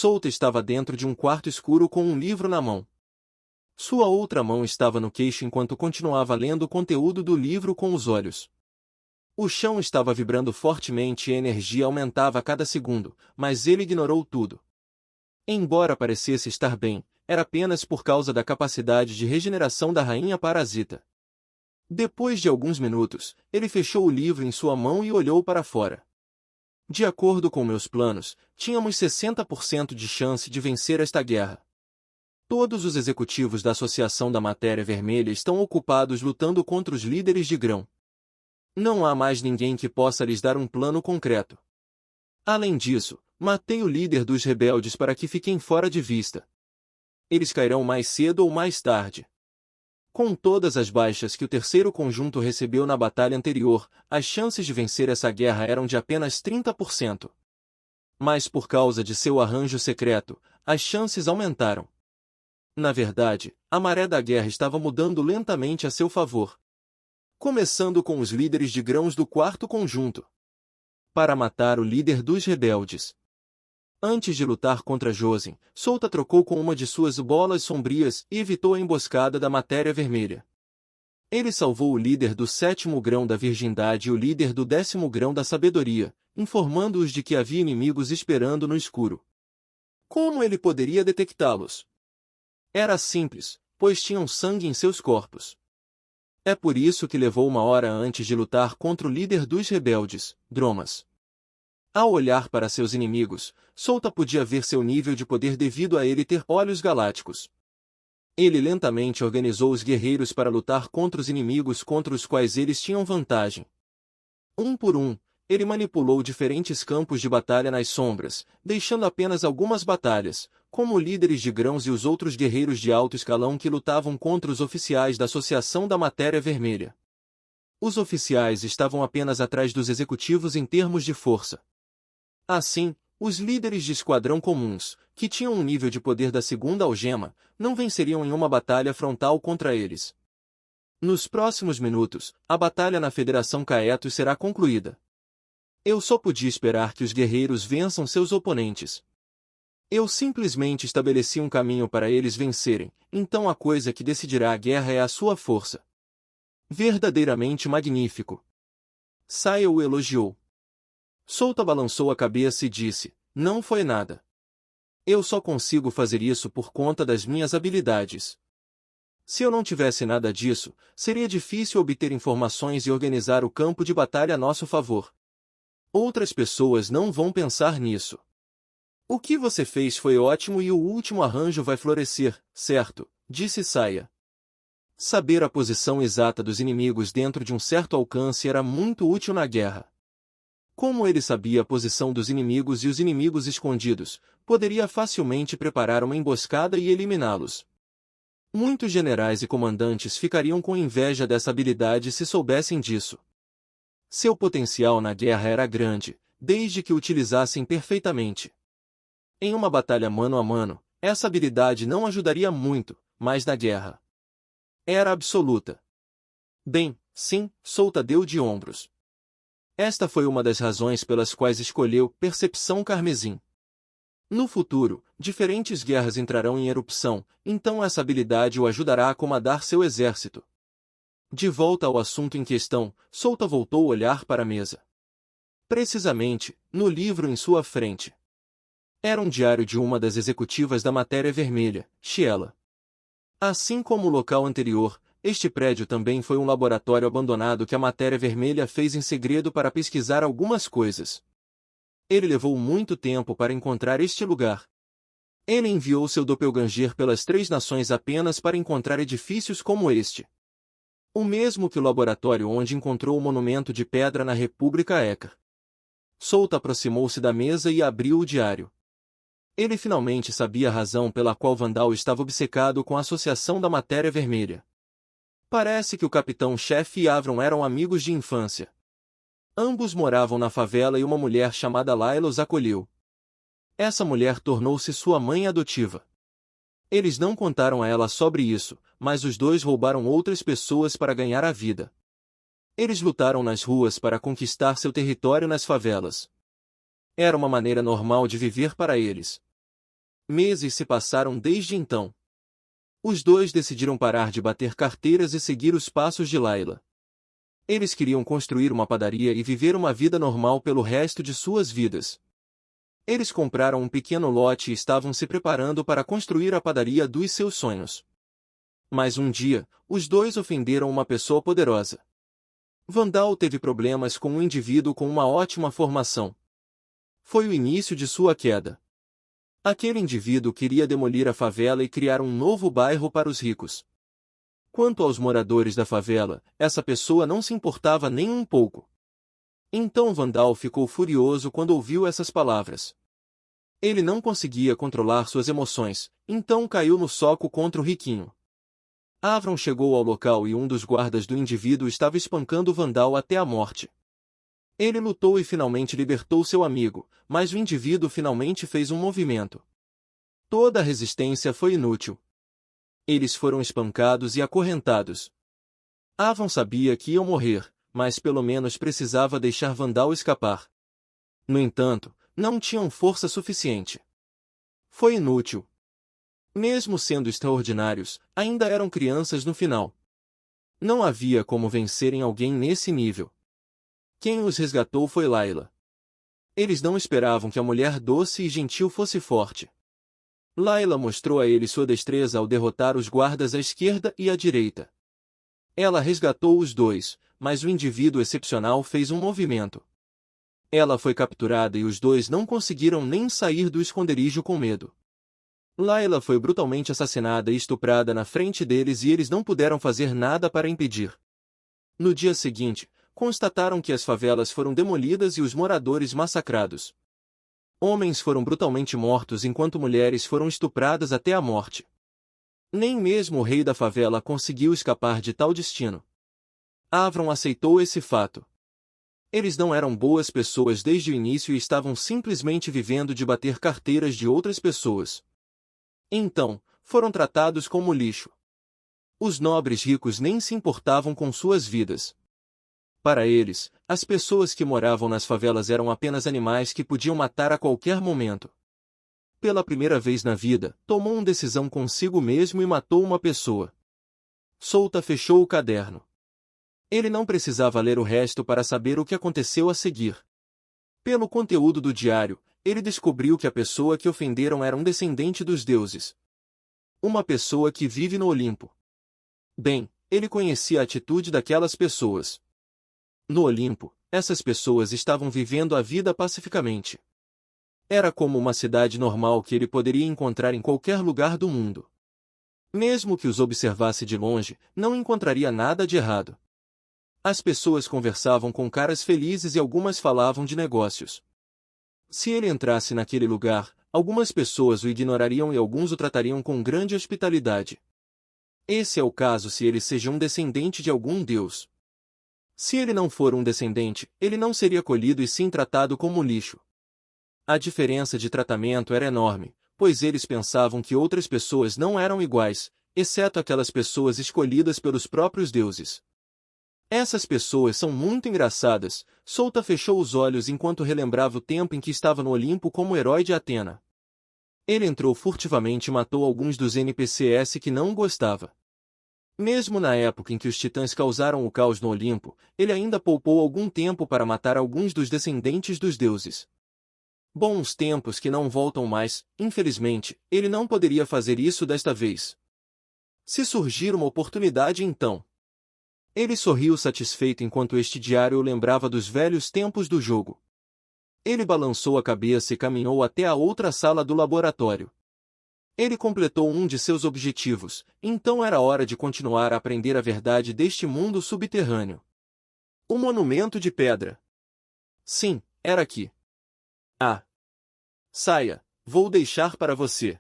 Solta estava dentro de um quarto escuro com um livro na mão. Sua outra mão estava no queixo enquanto continuava lendo o conteúdo do livro com os olhos. O chão estava vibrando fortemente e a energia aumentava a cada segundo, mas ele ignorou tudo. Embora parecesse estar bem, era apenas por causa da capacidade de regeneração da rainha parasita. Depois de alguns minutos, ele fechou o livro em sua mão e olhou para fora. De acordo com meus planos, tínhamos 60% de chance de vencer esta guerra. Todos os executivos da Associação da Matéria Vermelha estão ocupados lutando contra os líderes de grão. Não há mais ninguém que possa lhes dar um plano concreto. Além disso, matei o líder dos rebeldes para que fiquem fora de vista. Eles cairão mais cedo ou mais tarde. Com todas as baixas que o terceiro conjunto recebeu na batalha anterior, as chances de vencer essa guerra eram de apenas 30%. Mas por causa de seu arranjo secreto, as chances aumentaram. Na verdade, a maré da guerra estava mudando lentamente a seu favor. Começando com os líderes de grãos do quarto conjunto. Para matar o líder dos rebeldes. Antes de lutar contra Josin, Solta trocou com uma de suas bolas sombrias e evitou a emboscada da Matéria Vermelha. Ele salvou o líder do 7º grão da virgindade e o líder do 10º grão da sabedoria, informando-os de que havia inimigos esperando no escuro. Como ele poderia detectá-los? Era simples, pois tinham sangue em seus corpos. É por isso que levou uma hora antes de lutar contra o líder dos rebeldes, Dromas. Ao olhar para seus inimigos, Solta podia ver seu nível de poder devido a ele ter olhos galácticos. Ele lentamente organizou os guerreiros para lutar contra os inimigos contra os quais eles tinham vantagem. Um por um, ele manipulou diferentes campos de batalha nas sombras, deixando apenas algumas batalhas, como líderes de grãos e os outros guerreiros de alto escalão que lutavam contra os oficiais da Associação da Matéria Vermelha. Os oficiais estavam apenas atrás dos executivos em termos de força. Assim, os líderes de esquadrão comuns, que tinham um nível de poder da segunda algema, não venceriam em uma batalha frontal contra eles. Nos próximos minutos, a batalha na Federação Caetus será concluída. Eu só podia esperar que os guerreiros vençam seus oponentes. Eu simplesmente estabeleci um caminho para eles vencerem, então a coisa que decidirá a guerra é a sua força. Verdadeiramente magnífico. Saya o elogiou. Solta balançou a cabeça e disse, não foi nada. Eu só consigo fazer isso por conta das minhas habilidades. Se eu não tivesse nada disso, seria difícil obter informações e organizar o campo de batalha a nosso favor. Outras pessoas não vão pensar nisso. O que você fez foi ótimo e o último arranjo vai florescer, certo? Disse Saya. Saber a posição exata dos inimigos dentro de um certo alcance era muito útil na guerra. Como ele sabia a posição dos inimigos e os inimigos escondidos, poderia facilmente preparar uma emboscada e eliminá-los. Muitos generais e comandantes ficariam com inveja dessa habilidade se soubessem disso. Seu potencial na guerra era grande, desde que o utilizassem perfeitamente. Em uma batalha mano a mano, essa habilidade não ajudaria muito, mas na guerra era absoluta. Bem, sim, Solta deu de ombros. Esta foi uma das razões pelas quais escolheu Percepção Carmesim. No futuro, diferentes guerras entrarão em erupção, então essa habilidade o ajudará a comandar seu exército. De volta ao assunto em questão, Solta voltou a olhar para a mesa. Precisamente, no livro em sua frente. Era um diário de uma das executivas da Matéria Vermelha, Sheila. Assim como o local anterior, este prédio também foi um laboratório abandonado que a Matéria Vermelha fez em segredo para pesquisar algumas coisas. Ele levou muito tempo para encontrar este lugar. Ele enviou seu doppelganger pelas 3 nações apenas para encontrar edifícios como este. O mesmo que o laboratório onde encontrou o monumento de pedra na República Ekar. Solta aproximou-se da mesa e abriu o diário. Ele finalmente sabia a razão pela qual Vandal estava obcecado com a Associação da Matéria Vermelha. Parece que o capitão-chefe e Avron eram amigos de infância. Ambos moravam na favela e uma mulher chamada Layla os acolheu. Essa mulher tornou-se sua mãe adotiva. Eles não contaram a ela sobre isso, mas os dois roubaram outras pessoas para ganhar a vida. Eles lutaram nas ruas para conquistar seu território nas favelas. Era uma maneira normal de viver para eles. Meses se passaram desde então. Os dois decidiram parar de bater carteiras e seguir os passos de Layla. Eles queriam construir uma padaria e viver uma vida normal pelo resto de suas vidas. Eles compraram um pequeno lote e estavam se preparando para construir a padaria dos seus sonhos. Mas um dia, os dois ofenderam uma pessoa poderosa. Vandal teve problemas com um indivíduo com uma ótima formação. Foi o início de sua queda. Aquele indivíduo queria demolir a favela e criar um novo bairro para os ricos. Quanto aos moradores da favela, essa pessoa não se importava nem um pouco. Então Vandal ficou furioso quando ouviu essas palavras. Ele não conseguia controlar suas emoções, então caiu no soco contra o riquinho. Avron chegou ao local e um dos guardas do indivíduo estava espancando Vandal até a morte. Ele lutou e finalmente libertou seu amigo, mas o indivíduo finalmente fez um movimento. Toda a resistência foi inútil. Eles foram espancados e acorrentados. Avon sabia que iam morrer, mas pelo menos precisava deixar Vandal escapar. No entanto, não tinham força suficiente. Foi inútil. Mesmo sendo extraordinários, ainda eram crianças no final. Não havia como vencerem alguém nesse nível. Quem os resgatou foi Layla. Eles não esperavam que a mulher doce e gentil fosse forte. Layla mostrou a eles sua destreza ao derrotar os guardas à esquerda e à direita. Ela resgatou os dois, mas o indivíduo excepcional fez um movimento. Ela foi capturada e os dois não conseguiram nem sair do esconderijo com medo. Layla foi brutalmente assassinada e estuprada na frente deles e eles não puderam fazer nada para impedir. No dia seguinte, constataram que as favelas foram demolidas e os moradores massacrados. Homens foram brutalmente mortos enquanto mulheres foram estupradas até a morte. Nem mesmo o rei da favela conseguiu escapar de tal destino. Avron aceitou esse fato. Eles não eram boas pessoas desde o início e estavam simplesmente vivendo de bater carteiras de outras pessoas. Então, foram tratados como lixo. Os nobres ricos nem se importavam com suas vidas. Para eles, as pessoas que moravam nas favelas eram apenas animais que podiam matar a qualquer momento. Pela primeira vez na vida, tomou uma decisão consigo mesmo e matou uma pessoa. Solta fechou o caderno. Ele não precisava ler o resto para saber o que aconteceu a seguir. Pelo conteúdo do diário, ele descobriu que a pessoa que ofenderam era um descendente dos deuses. Uma pessoa que vive no Olimpo. Bem, ele conhecia a atitude daquelas pessoas. No Olimpo, essas pessoas estavam vivendo a vida pacificamente. Era como uma cidade normal que ele poderia encontrar em qualquer lugar do mundo. Mesmo que os observasse de longe, não encontraria nada de errado. As pessoas conversavam com caras felizes e algumas falavam de negócios. Se ele entrasse naquele lugar, algumas pessoas o ignorariam e alguns o tratariam com grande hospitalidade. Esse é o caso se ele seja um descendente de algum deus. Se ele não for um descendente, ele não seria colhido e sim tratado como lixo. A diferença de tratamento era enorme, pois eles pensavam que outras pessoas não eram iguais, exceto aquelas pessoas escolhidas pelos próprios deuses. Essas pessoas são muito engraçadas. Solta fechou os olhos enquanto relembrava o tempo em que estava no Olimpo como herói de Atena. Ele entrou furtivamente e matou alguns dos NPCs que não gostava. Mesmo na época em que os titãs causaram o caos no Olimpo, ele ainda poupou algum tempo para matar alguns dos descendentes dos deuses. Bons tempos que não voltam mais, infelizmente, ele não poderia fazer isso desta vez. Se surgir uma oportunidade então. Ele sorriu satisfeito enquanto este diário o lembrava dos velhos tempos do jogo. Ele balançou a cabeça e caminhou até a outra sala do laboratório. Ele completou um de seus objetivos, então era hora de continuar a aprender a verdade deste mundo subterrâneo. O monumento de pedra. Sim, era aqui. Ah. Saia, vou deixar para você.